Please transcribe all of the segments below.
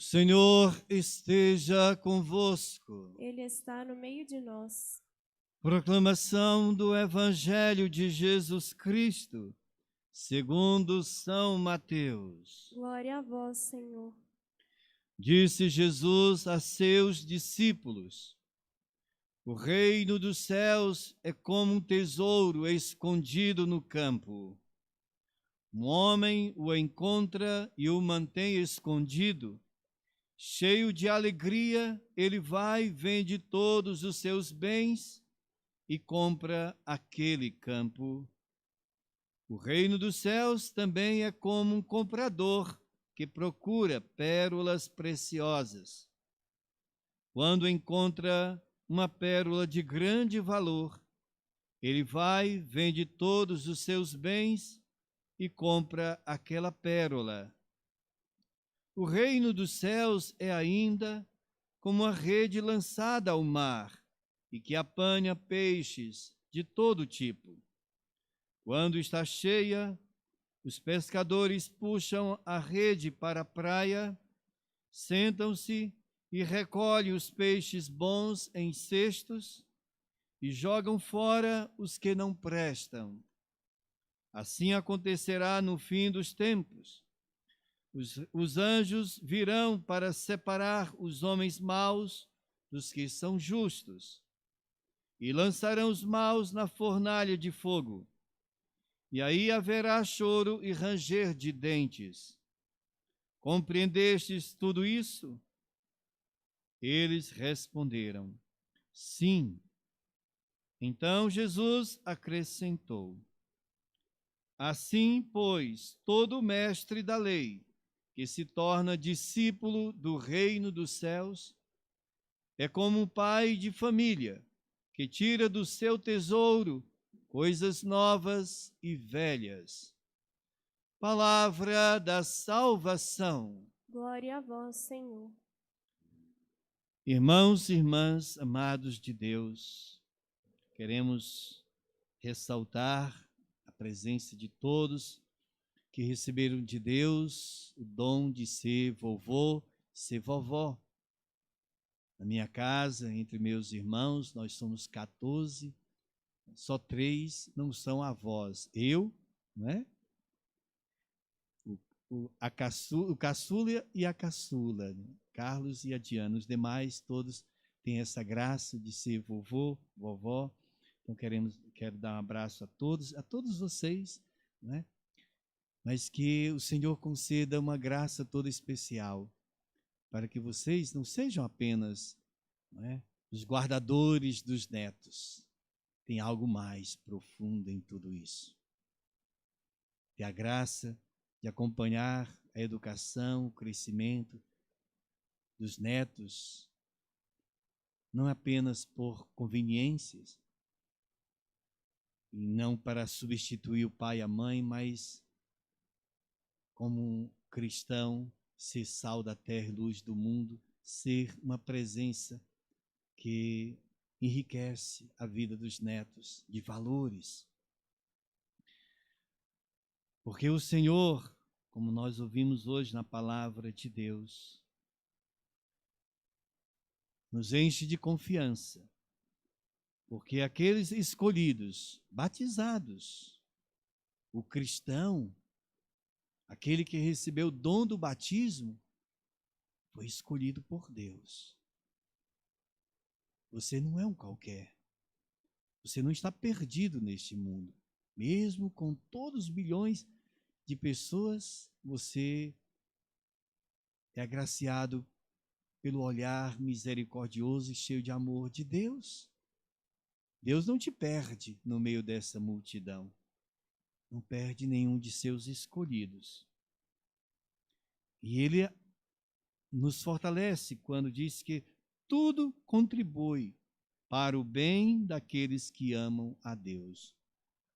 Senhor esteja convosco. Ele está no meio de nós. Proclamação do Evangelho de Jesus Cristo, segundo São Mateus. Glória a vós, Senhor. Disse Jesus a seus discípulos: O reino dos céus é como um tesouro escondido no campo. Um homem o encontra e o mantém escondido. Cheio de alegria, ele vai, vende todos os seus bens e compra aquele campo. O reino dos céus também é como um comprador que procura pérolas preciosas. Quando encontra uma pérola de grande valor, ele vai, vende todos os seus bens e compra aquela pérola. O reino dos céus é ainda como a rede lançada ao mar e que apanha peixes de todo tipo. Quando está cheia, os pescadores puxam a rede para a praia, sentam-se e recolhem os peixes bons em cestos e jogam fora os que não prestam. Assim acontecerá no fim dos tempos. Os anjos virão para separar os homens maus dos que são justos e lançarão os maus na fornalha de fogo. E aí haverá choro e ranger de dentes. Compreendestes tudo isso? Eles responderam: Sim. Então Jesus acrescentou: Assim, pois, todo mestre da lei que se torna discípulo do reino dos céus é como um pai de família que tira do seu tesouro coisas novas e velhas. Palavra da salvação. Glória a vós, Senhor. Irmãos e irmãs amados de Deus, queremos ressaltar a presença de todos que receberam de Deus o dom de ser vovô, ser vovó. Na minha casa, entre meus irmãos, nós somos 14, só 3 não são avós. Eu, né? O caçula e a caçula, né? Carlos e a Diana. Os demais, todos têm essa graça de ser vovô, vovó. Então, quero dar um abraço a todos vocês, né? Mas que o Senhor conceda uma graça toda especial, para que vocês não sejam apenas, né, os guardadores dos netos. Tem algo mais profundo em tudo isso. Ter a graça de acompanhar a educação, o crescimento dos netos, não apenas por conveniências, e não para substituir o pai e a mãe, mas como um cristão, ser sal da terra e luz do mundo, ser uma presença que enriquece a vida dos netos de valores. Porque o Senhor, como nós ouvimos hoje na palavra de Deus, nos enche de confiança, porque aqueles escolhidos, batizados, o cristão, aquele que recebeu o dom do batismo, foi escolhido por Deus. Você não é um qualquer. Você não está perdido neste mundo. Mesmo com todos os bilhões de pessoas, você é agraciado pelo olhar misericordioso e cheio de amor de Deus. Deus não te perde no meio dessa multidão. Não perde nenhum de seus escolhidos. E Ele nos fortalece quando diz que tudo contribui para o bem daqueles que amam a Deus,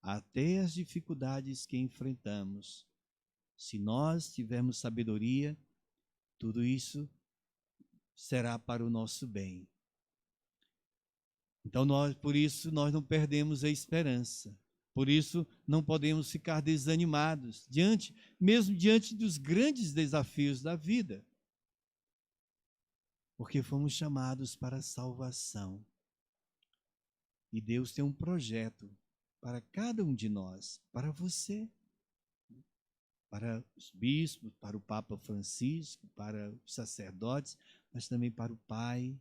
até as dificuldades que enfrentamos. Se nós tivermos sabedoria, tudo isso será para o nosso bem. Então, por isso, nós não perdemos a esperança. Por isso, não podemos ficar desanimados, mesmo diante dos grandes desafios da vida. porque fomos chamados para a salvação. E Deus tem um projeto para cada um de nós, para você, para os bispos, para o Papa Francisco, para os sacerdotes, mas também para o pai,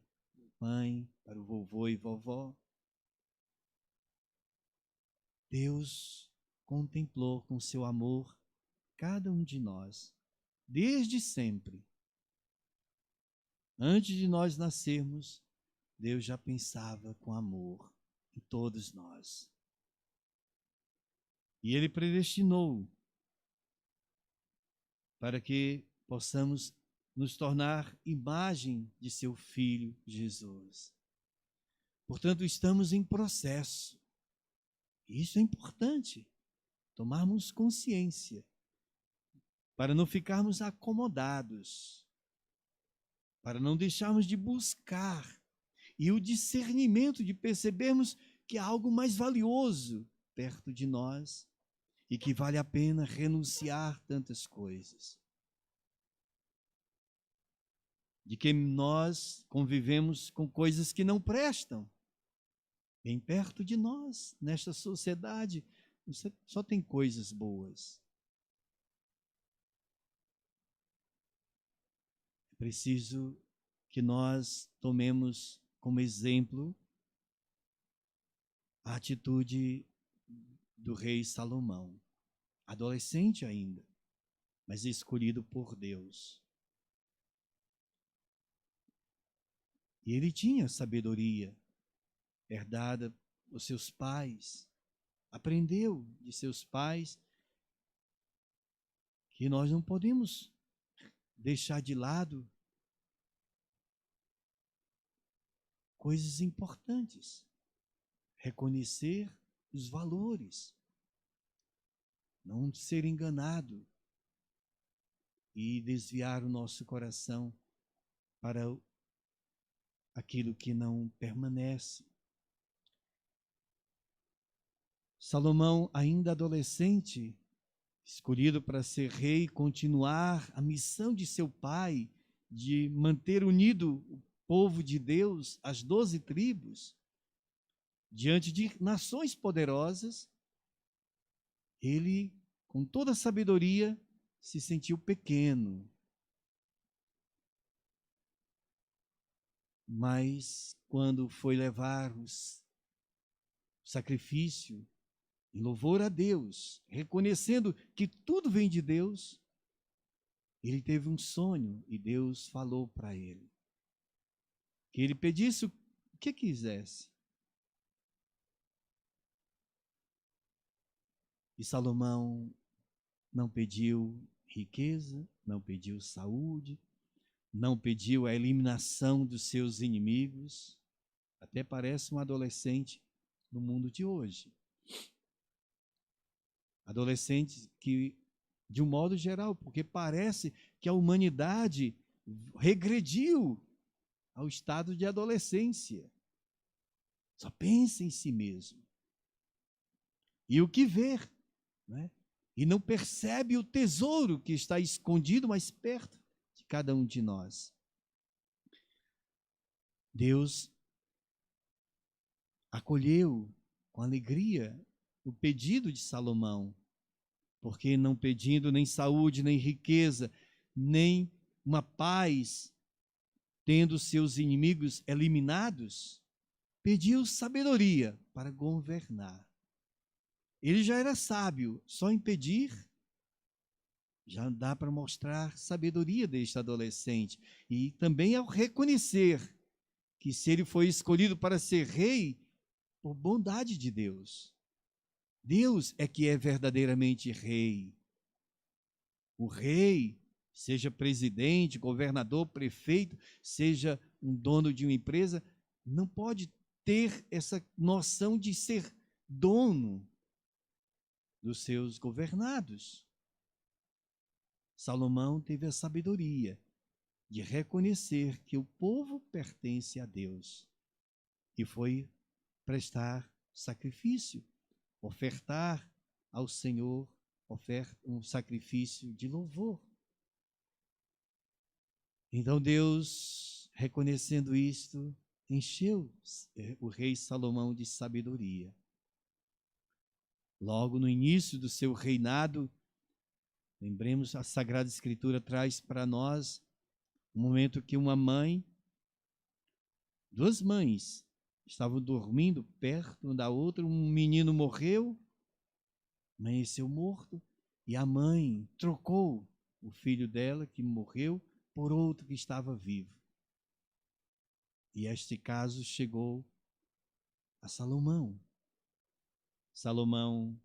mãe, para o vovô e vovó. Deus contemplou com seu amor cada um de nós, desde sempre. Antes de nós nascermos, Deus já pensava com amor em todos nós. E Ele predestinou para que possamos nos tornar imagem de seu Filho Jesus. Portanto, estamos em processo. Isso é importante, tomarmos consciência, para não ficarmos acomodados, para não deixarmos de buscar, e o discernimento de percebermos que há algo mais valioso perto de nós e que vale a pena renunciar tantas coisas. De que nós convivemos com coisas que não prestam, bem perto de nós, nesta sociedade, só tem coisas boas. É preciso que nós tomemos como exemplo a atitude do rei Salomão, adolescente ainda, mas escolhido por Deus. E ele tinha sabedoria herdada dos seus pais, aprendeu de seus pais que nós não podemos deixar de lado coisas importantes, reconhecer os valores, não ser enganado e desviar o nosso coração para aquilo que não permanece. Salomão, ainda adolescente, escolhido para ser rei, continuar a missão de seu pai, de manter unido o povo de Deus, as 12 tribos, diante de nações poderosas, ele, com toda a sabedoria, se sentiu pequeno. Mas, quando foi levar o sacrifício, em louvor a Deus, reconhecendo que tudo vem de Deus, ele teve um sonho e Deus falou para ele que ele pedisse o que quisesse. E Salomão não pediu riqueza, não pediu saúde, não pediu a eliminação dos seus inimigos. Até parece um adolescente no mundo de hoje. Adolescentes que, de um modo geral, porque parece que a humanidade regrediu ao estado de adolescência. Só pensa em si mesmo. E o que ver, né? E não percebe o tesouro que está escondido mais perto de cada um de nós. Deus acolheu com alegria o pedido de Salomão, porque não pedindo nem saúde, nem riqueza, nem uma paz, tendo seus inimigos eliminados, pediu sabedoria para governar. Ele já era sábio, só em pedir, já dá para mostrar sabedoria deste adolescente. E também ao reconhecer que se ele foi escolhido para ser rei, por bondade de Deus. Deus é que é verdadeiramente rei. O rei, seja presidente, governador, prefeito, seja um dono de uma empresa, não pode ter essa noção de ser dono dos seus governados. Salomão teve a sabedoria de reconhecer que o povo pertence a Deus e foi prestar sacrifício, ofertar ao Senhor um sacrifício de louvor. Então Deus reconhecendo isto, encheu o rei Salomão de sabedoria. Logo no início do seu reinado, lembremos, a Sagrada Escritura traz para nós um momento que duas mães, estavam dormindo perto uma da outra, um menino morreu, amanheceu morto, e a mãe trocou o filho dela, que morreu, por outro que estava vivo. E este caso chegou a Salomão. Salomão,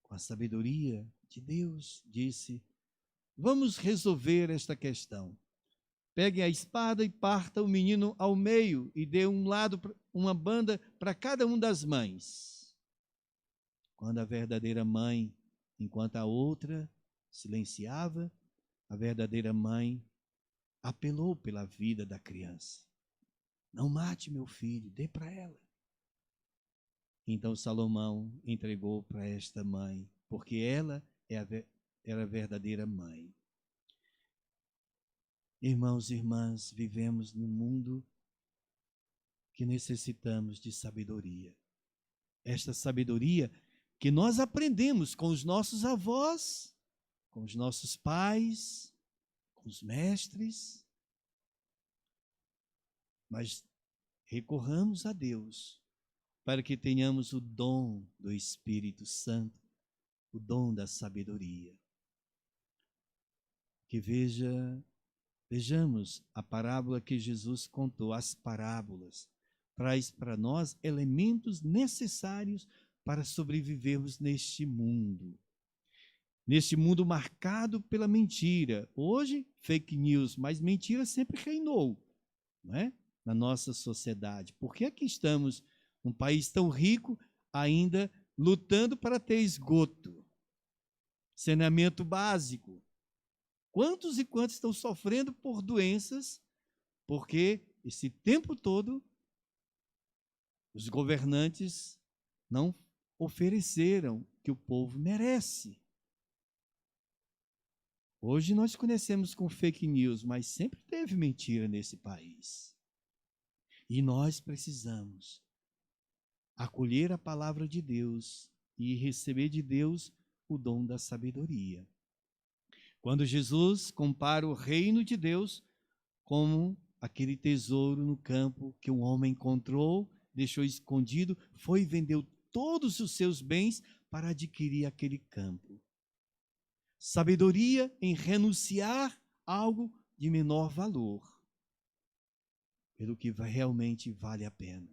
com a sabedoria de Deus, disse: vamos resolver esta questão. Pegue a espada e parta o menino ao meio e dê uma banda para cada uma das mães. Quando a verdadeira mãe, enquanto a outra silenciava, a verdadeira mãe apelou pela vida da criança. Não mate meu filho, dê para ela. Então Salomão entregou para esta mãe, porque ela era a verdadeira mãe. Irmãos e irmãs, vivemos num mundo que necessitamos de sabedoria. Esta sabedoria que nós aprendemos com os nossos avós, com os nossos pais, com os mestres. Mas recorramos a Deus para que tenhamos o dom do Espírito Santo, o dom da sabedoria. Que vejamos a parábola que Jesus contou, as parábolas, traz para nós elementos necessários para sobrevivermos neste mundo marcado pela mentira. Hoje, fake news, mas mentira sempre reinou, não é? Na nossa sociedade. Por que aqui estamos, um país tão rico, ainda lutando para ter esgoto, saneamento básico? Quantos e quantos estão sofrendo por doenças, porque esse tempo todo os governantes não ofereceram o que o povo merece. Hoje nós conhecemos com fake news, mas sempre teve mentira nesse país. E nós precisamos acolher a palavra de Deus e receber de Deus o dom da sabedoria. Quando Jesus compara o reino de Deus como aquele tesouro no campo que um homem encontrou, deixou escondido, foi e vendeu todos os seus bens para adquirir aquele campo. Sabedoria em renunciar a algo de menor valor, pelo que realmente vale a pena.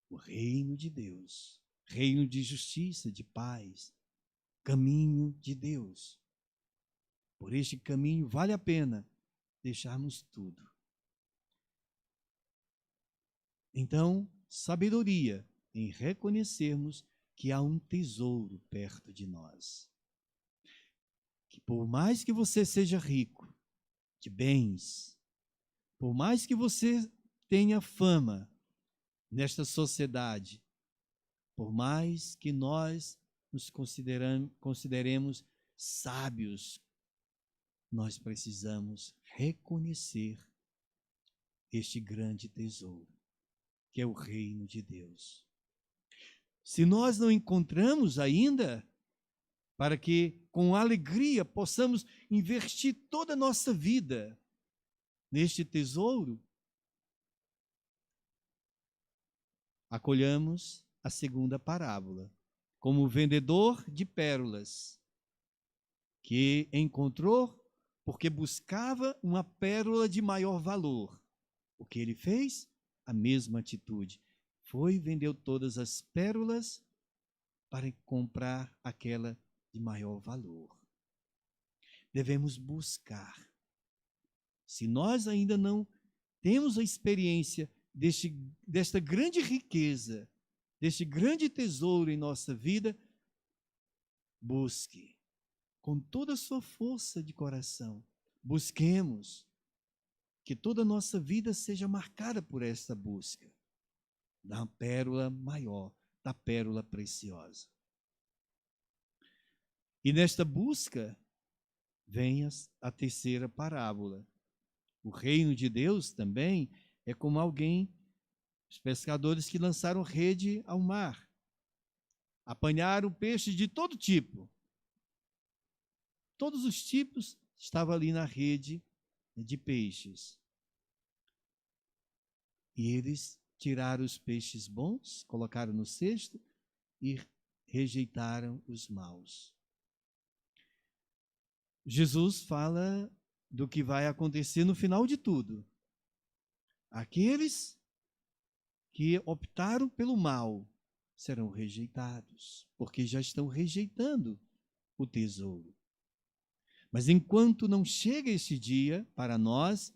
O reino de Deus, reino de justiça, de paz, caminho de Deus. Por este caminho vale a pena deixarmos tudo. Então, sabedoria em reconhecermos que há um tesouro perto de nós. Que por mais que você seja rico de bens, por mais que você tenha fama nesta sociedade, por mais que nós nos consideremos sábios, nós precisamos reconhecer este grande tesouro, que é o reino de Deus. Se nós não encontramos ainda, para que com alegria possamos investir toda a nossa vida neste tesouro, acolhamos a segunda parábola, como o vendedor de pérolas, que encontrou porque buscava uma pérola de maior valor. O que ele fez? A mesma atitude. Foi e vendeu todas as pérolas para comprar aquela de maior valor. Devemos buscar. Se nós ainda não temos a experiência desta grande riqueza, deste grande tesouro em nossa vida, busque com toda a sua força de coração. Busquemos que toda a nossa vida seja marcada por esta busca da pérola maior, da pérola preciosa. E nesta busca vem a terceira parábola, O reino de Deus também é como alguém, os pescadores que lançaram rede ao mar, apanharam peixes de todo tipo. Todos os tipos estavam ali na rede de peixes. E eles tiraram os peixes bons, colocaram no cesto e rejeitaram os maus. Jesus fala do que vai acontecer no final de tudo. Aqueles que optaram pelo mal serão rejeitados, porque já estão rejeitando o tesouro. Mas enquanto não chega esse dia, para nós,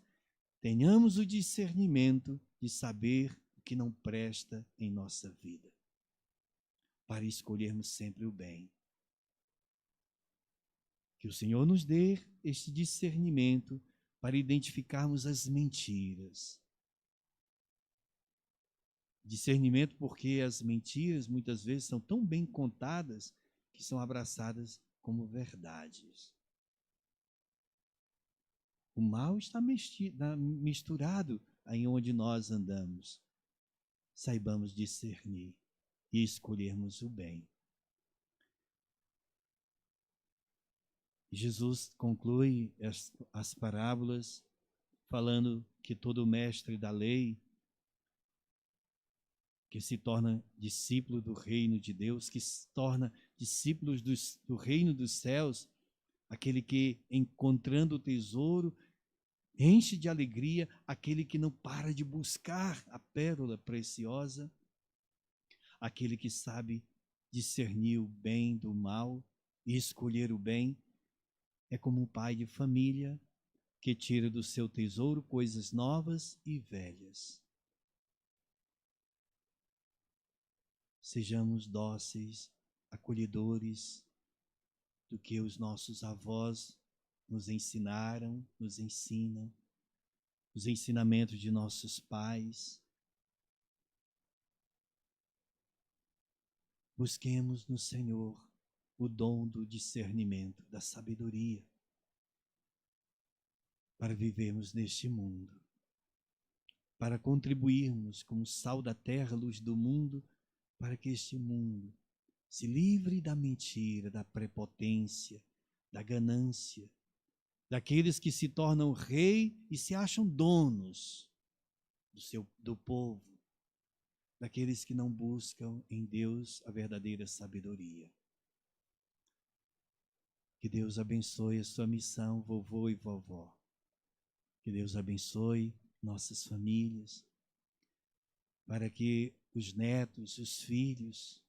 tenhamos o discernimento de saber o que não presta em nossa vida, para escolhermos sempre o bem. Que o Senhor nos dê este discernimento para identificarmos as mentiras. Discernimento porque as mentiras muitas vezes são tão bem contadas que são abraçadas como verdades. O mal está misturado em onde nós andamos. Saibamos discernir e escolhermos o bem. Jesus conclui as parábolas falando que todo mestre da lei, que se torna discípulo do reino de Deus, que se torna discípulo do reino dos céus, aquele que, encontrando o tesouro, enche de alegria aquele que não para de buscar a pérola preciosa, aquele que sabe discernir o bem do mal e escolher o bem, é como um pai de família que tira do seu tesouro coisas novas e velhas. Sejamos dóceis, acolhedores do que os nossos avós nos ensinaram, nos ensinam, os ensinamentos de nossos pais. Busquemos no Senhor o dom do discernimento, da sabedoria, para vivermos neste mundo, para contribuirmos como sal da terra, luz do mundo, para que este mundo se livre da mentira, da prepotência, da ganância, daqueles que se tornam rei e se acham donos do povo, daqueles que não buscam em Deus a verdadeira sabedoria. Que Deus abençoe a sua missão, vovô e vovó. Que Deus abençoe nossas famílias, para que os netos, os filhos,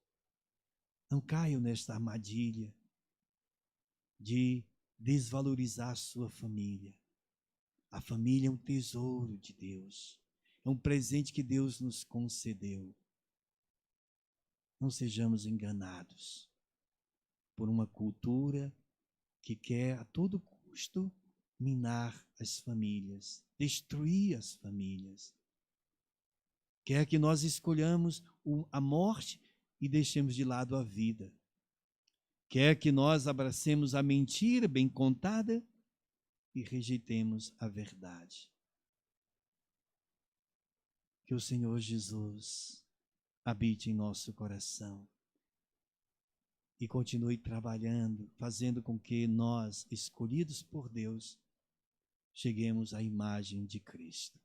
não caiam nesta armadilha de desvalorizar a sua família. A família é um tesouro de Deus, é um presente que Deus nos concedeu. Não sejamos enganados por uma cultura que quer a todo custo minar as famílias, destruir as famílias. Quer que nós escolhamos a morte e deixemos de lado a vida. Quer que nós abracemos a mentira bem contada e rejeitemos a verdade. Que o Senhor Jesus habite em nosso coração e continue trabalhando, fazendo com que nós, escolhidos por Deus, cheguemos à imagem de Cristo.